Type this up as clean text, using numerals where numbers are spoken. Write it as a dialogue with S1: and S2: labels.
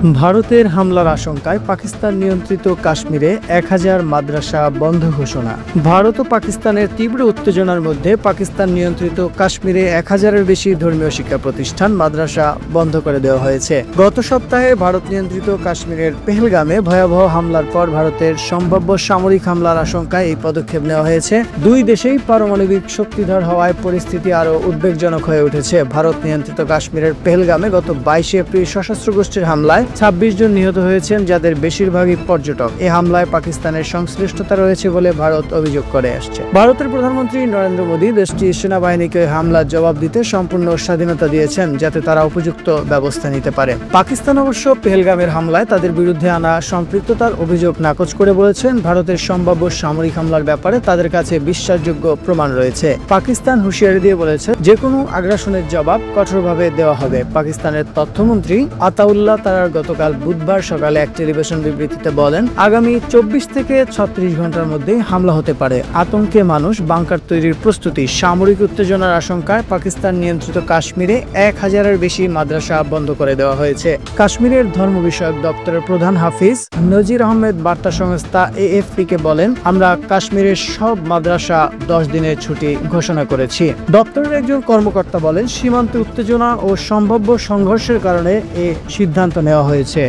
S1: ভারতের হামলার আশঙ্কায় পাকিস্তান নিয়ন্ত্রিত কাশ্মীরে 1000 মাদ্রাসা বন্ধ ঘোষণা। ভারত ও পাকিস্তানের তীব্র উত্তেজনার মধ্যে পাকিস্তান নিয়ন্ত্রিত কাশ্মীরে 1000-এর বেশি ধর্মীয় শিক্ষা প্রতিষ্ঠান মাদ্রাসা বন্ধ করে দেওয়া হয়েছে। গত সপ্তাহে ভারত নিয়ন্ত্রিত কাশ্মীরের পেহেলগামে ভয়াবহ হামলার পর ভারতের সম্ভাব্য সামরিক হামলার আশঙ্কায় এই পদক্ষেপ নেওয়া হয়েছে। দুই দেশেই পারমাণবিক শক্তিধর হওয়ায় পরিস্থিতি আরও উদ্বেগজনক হয়ে উঠেছে। ভারত নিয়ন্ত্রিত কাশ্মীরের পেহেলগামে গত 22 এপ্রিল সশস্ত্র গোষ্ঠীর হামলায় 26 জন নিহত হয়েছেন, যাদের বেশিরভাগই পর্যটক। এই হামলায় পাকিস্তানের সংশ্লিষ্টতা রয়েছে বলে ভারত অভিযোগ করে আসছে। ভারতের প্রধানমন্ত্রী নরেন্দ্র মোদী দেশটির সেনাবাহিনীকে হামলার জবাব দিতে সম্পূর্ণ স্বাধীনতা দিয়েছেন, যাতে তারা উপযুক্ত ব্যবস্থা নিতে পারে। পাকিস্তান অবশ্য পেহেলগামের হামলায় তাদের বিরুদ্ধে আনা সম্পৃক্ততার অভিযোগ নাকচ করে বলেছেন, ভারতের সম্ভাব্য সামরিক হামলার ব্যাপারে তাদের কাছে বিশ্বাসযোগ্য প্রমাণ রয়েছে। পাকিস্তান হুঁশিয়ারি দিয়ে বলেছে, যে কোনো আগ্রাসনের জবাব কঠোরভাবে দেওয়া হবে। পাকিস্তানের তথ্যমন্ত্রী আতাউল্লাহ তারার গতকাল বুধবার সকালে এক টেলিভিশন বিবৃতিতে বলেন, আগামী 24 থেকে 36 ঘন্টার মধ্যে হামলা হতে পারে। আতঙ্কে মানুষ, বাংকার তৈরির প্রস্তুতি। সামরিক উত্তেজনার আশঙ্কায় পাকিস্তান নিয়ন্ত্রিত কাশ্মীরে 1000-এর বেশি মাদ্রাসা বন্ধ করে দেওয়া হয়েছে। কাশ্মীরের ধর্ম বিষয়ক দপ্তরের প্রধান হাফিজ নজির আহমেদ বার্তা সংস্থা AFP-কে বলেন, আমরা কাশ্মীরের সব মাদ্রাসা 10 দিনের ছুটি ঘোষণা করেছি। দপ্তরের একজন কর্মকর্তা বলেন, সীমান্তে উত্তেজনা ও সম্ভাব্য সংঘর্ষের কারণে এই সিদ্ধান্ত নেওয়া হয়েছে।